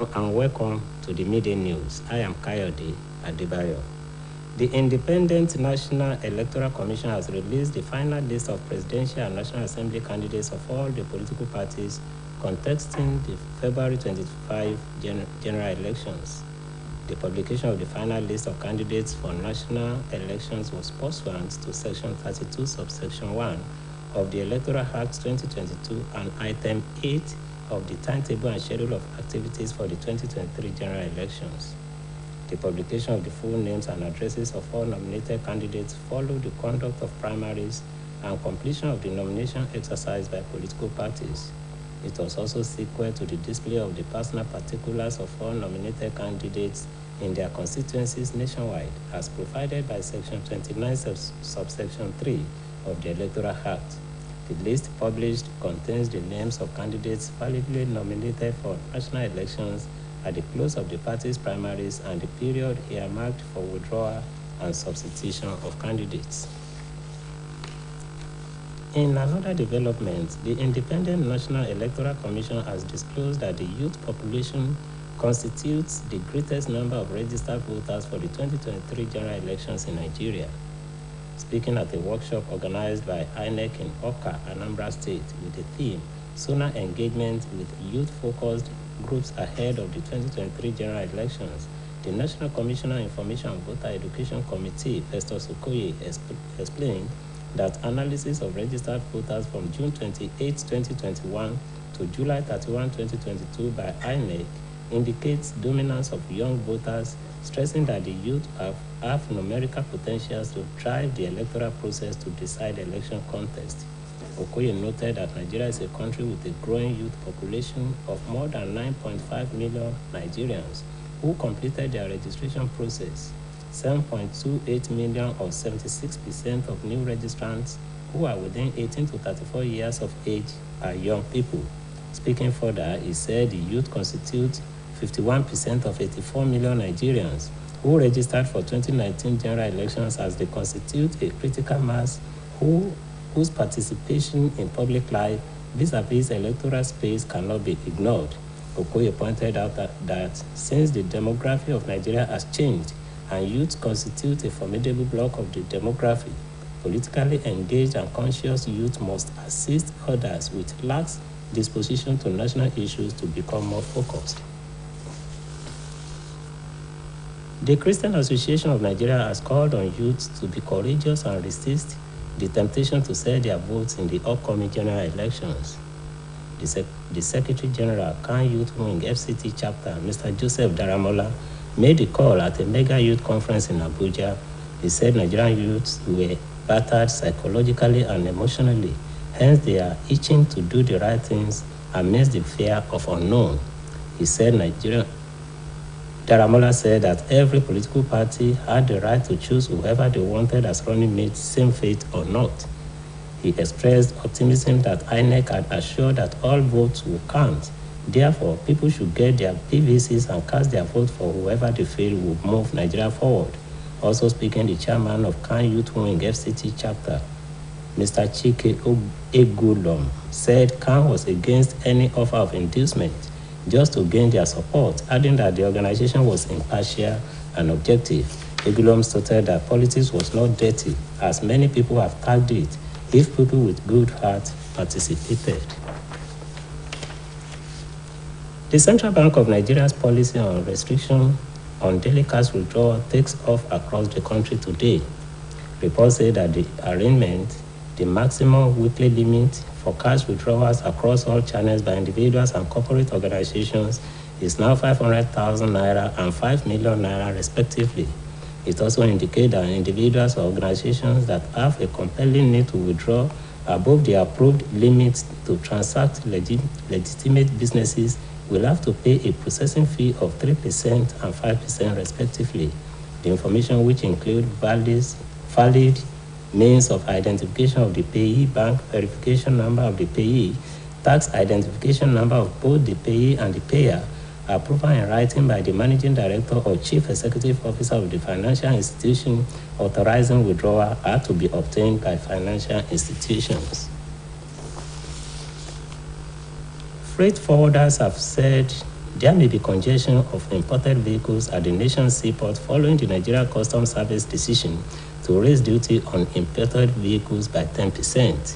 and welcome to the Midday News. I am Kayode Adebayo. The Independent National Electoral Commission has released the final list of presidential and National Assembly candidates of all the political parties contesting the February 25 general elections. The publication of the final list of candidates for national elections was pursuant to Section 32, subsection 1 of the Electoral Act 2022 and Item 8 of the timetable and schedule of activities for the 2023 general elections. The publication of the full names and addresses of all nominated candidates followed the conduct of primaries and completion of the nomination exercise by political parties. It was also sequel to the display of the personal particulars of all nominated candidates in their constituencies nationwide, as provided by Section 29, subsection 3 of the Electoral Act. The list published contains the names of candidates validly nominated for national elections at the close of the party's primaries and the period earmarked for withdrawal and substitution of candidates. In another development, the Independent National Electoral Commission has disclosed that the youth population constitutes the greatest number of registered voters for the 2023 general elections in Nigeria. Speaking at a workshop organized by INEC in Oka, Anambra State, with the theme Sooner Engagement with Youth-Focused Groups Ahead of the 2023 General Elections, the National Commissioner Information and Voter Education Committee, Festus Okoye, explained that analysis of registered voters from June 28, 2021 to July 31, 2022 by INEC indicates dominance of young voters, stressing that the youth have numerical potentials to drive the electoral process to decide election contest. Okoye noted that Nigeria is a country with a growing youth population of more than 9.5 million Nigerians who completed their registration process. 7.28 million, or 76% of new registrants who are within 18 to 34 years of age, are young people. Speaking further, he said the youth constitute 51% of 84 million Nigerians who registered for 2019 general elections, as they constitute a critical mass whose participation in public life vis-a-vis electoral space cannot be ignored. Okoye pointed out that since the demography of Nigeria has changed and youth constitute a formidable block of the demography, politically engaged and conscious youth must assist others with lax disposition to national issues to become more focused. The Christian Association of Nigeria has called on youth to be courageous and resist the temptation to sell their votes in the upcoming general elections. The Secretary General, Kan Youth Wing FCT Chapter, Mr. Joseph Daramola, made the call at a mega youth conference in Abuja. He said Nigerian youths were battered psychologically and emotionally, hence they are itching to do the right things amidst the fear of unknown. He said Daramola said that every political party had the right to choose whoever they wanted as running mates, same faith or not. He expressed optimism that INEC had assured that all votes will count. Therefore, people should get their PVCs and cast their vote for whoever they feel will move Nigeria forward. Also speaking, the chairman of Kan Youth Wing FCT Chapter, Mr. Chike Egulom, said Kan was against any offer of inducement just to gain their support, adding that the organization was impartial and objective. Egulom stated that politics was not dirty, as many people have tagged it, if people with good heart participated. The Central Bank of Nigeria's policy on restriction on daily cash withdrawal takes off across the country today. Reports say that the arraignment, the maximum weekly limit for cash withdrawals across all channels by individuals and corporate organizations, is now 500,000 naira and 5 million naira respectively. It also indicates that individuals or organizations that have a compelling need to withdraw above the approved limits to transact legitimate businesses will have to pay a processing fee of 3% and 5% respectively. The information, which include valid means of identification of the payee, bank verification number of the payee, tax identification number of both the payee and the payer, approval in writing by the managing director or chief executive officer of the financial institution authorizing withdrawal, are to be obtained by financial institutions. Freight forwarders have said There may be congestion of imported vehicles at the nation's seaport following the Nigeria Customs Service decision to raise duty on imported vehicles by 10%.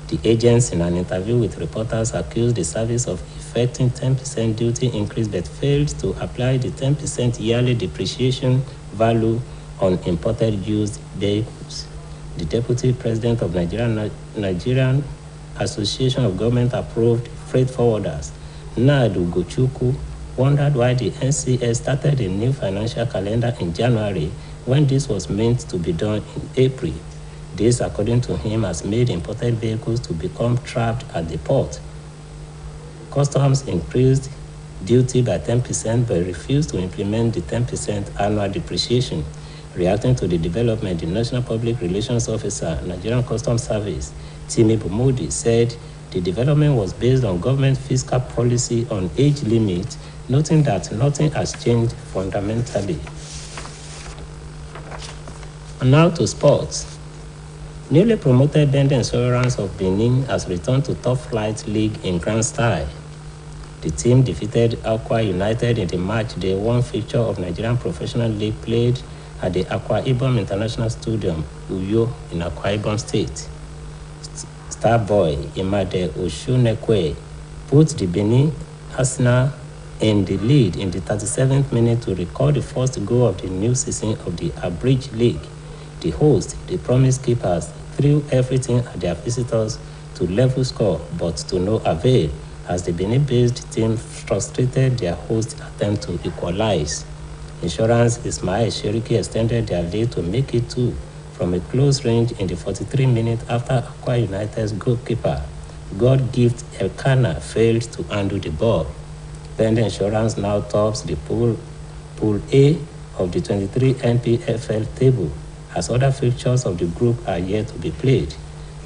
The agents, in an interview with reporters, accused the service of effecting 10% duty increase but failed to apply the 10% yearly depreciation value on imported used vehicles. The Deputy President of Nigerian Association of Government-Approved Freight Forwarders, Nadu Gochukwu, wondered why the NCS started a new financial calendar in January when this was meant to be done in April. This, according to him, has made imported vehicles to become trapped at the port. Customs increased duty by 10% but refused to implement the 10% annual depreciation. Reacting to the development, the National Public Relations Officer, Nigerian Customs Service, Timi Bumudi, said the development was based on government fiscal policy on age limit, noting that nothing has changed fundamentally. And now to sports. Newly promoted Midday Insurance of Benin has returned to top flight league in grand style. The team defeated Akwa United in the match day one fixture of Nigerian Professional League played at the Akwa Ibom International Stadium, Uyo, in Akwa Ibom State. Star boy Imade Oshunekwe put the Benin Arsenal in the lead in the 37th minute to record the first goal of the new season of the Abridged League. The hosts, the promised keepers, threw everything at their visitors to level score, but to no avail, as the Benin-based team frustrated their host attempt to equalize. Insurance Ismail Sheriki extended their lead to make it 2 from a close range in the 43 minutes after Akwa United's goalkeeper, God-gift Elkanah, failed to handle the ball. Midday Insurance now tops the Pool A of the 23 NPFL table, as other fixtures of the group are yet to be played.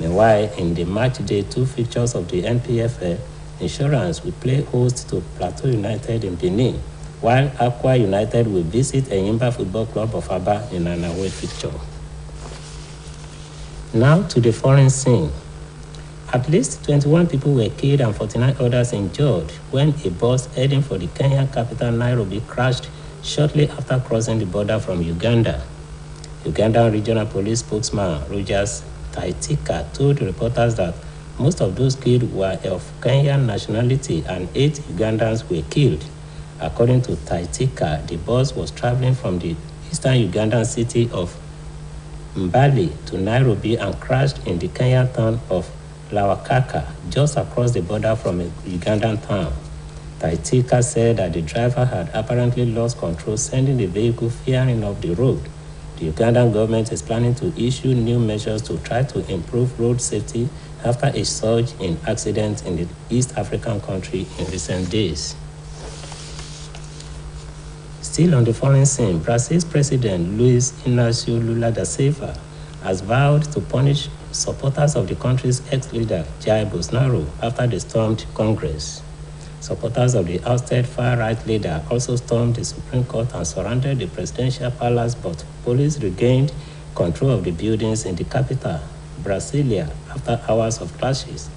Meanwhile, in the match day 2 fixtures of the NPFL, Insurance will play host to Plateau United in Benin, while Akwa United will visit Enyimba Football Club of Aba in an away fixture. Now to the foreign scene. At least 21 people were killed and 49 others injured when a bus heading for the Kenyan capital Nairobi crashed shortly after crossing the border from Uganda. Ugandan Regional Police spokesman Rogers Taitika told reporters that most of those killed were of Kenyan nationality and 8 Ugandans were killed. According to Taitika, the bus was traveling from the eastern Ugandan city of Mbale to Nairobi and crashed in the Kenyan town of Lawakaka, just across the border from a Ugandan town. Taitika said that the driver had apparently lost control, sending the vehicle veering off the road. The Ugandan government is planning to issue new measures to try to improve road safety after a surge in accidents in the East African country in recent days. Still on the foreign scene, Brazil's President Luiz Inácio Lula da Silva has vowed to punish supporters of the country's ex-leader Jair Bolsonaro after they stormed Congress. Supporters of the ousted far-right leader also stormed the Supreme Court and surrounded the presidential palace, but police regained control of the buildings in the capital, Brasilia, after hours of clashes.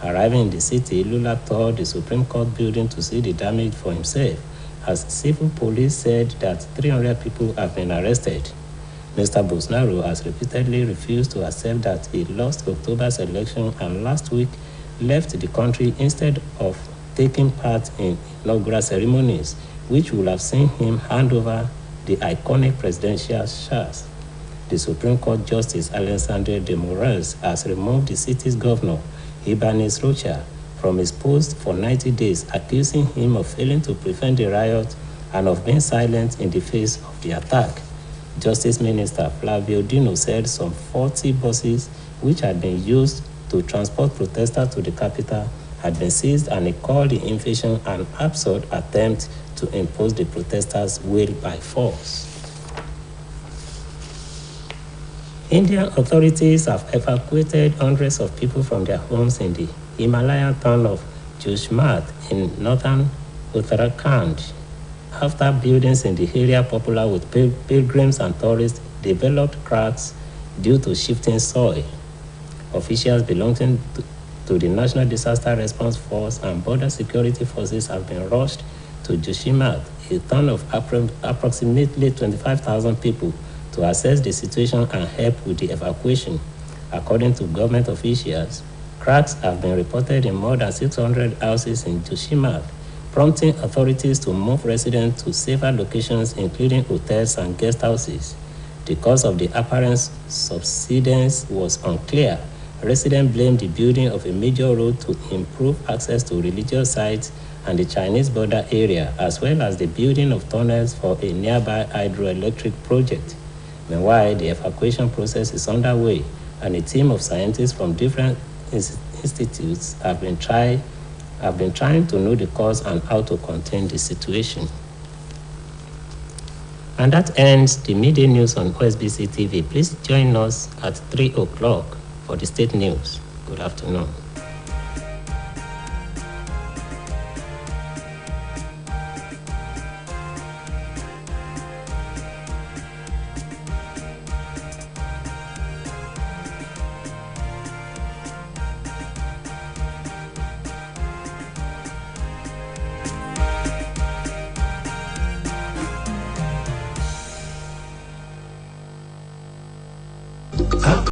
Arriving in the city, Lula toured the Supreme Court building to see the damage for himself, as civil police said that 300 people have been arrested. Mr. Bolsonaro has repeatedly refused to accept that he lost October's election and last week left the country instead of taking part in inaugural ceremonies, which would have seen him hand over the iconic presidential chair. The Supreme Court Justice Alexandre de Moraes has removed the city's governor, Ibanez Rocha, from his post for 90 days, accusing him of failing to prevent the riot and of being silent in the face of the attack. Justice Minister Flavio Dino said some 40 buses which had been used to transport protesters to the capital had been seized, and he called the invasion an absurd attempt to impose the protesters' will by force. Indian authorities have evacuated hundreds of people from their homes in the Himalayan town of Jojmat in northern Uttarakhand after buildings in the area popular with pilgrims and tourists developed cracks due to shifting soil. Officials belonging to the National Disaster Response Force and border security forces have been rushed to Joshimath, a town of approximately 25,000 people, to assess the situation and help with the evacuation. According to government officials, cracks have been reported in more than 600 houses in Joshimath, prompting authorities to move residents to safer locations, including hotels and guest houses. The cause of the apparent subsidence was unclear. Residents blamed the building of a major road to improve access to religious sites and the Chinese border area, as well as the building of tunnels for a nearby hydroelectric project. Meanwhile, the evacuation process is underway, and a team of scientists from different institutes have been trying to know the cause and how to contain the situation. And that ends the midday news on Osbc TV. Please join us at 3 o'clock for the state news. Good afternoon.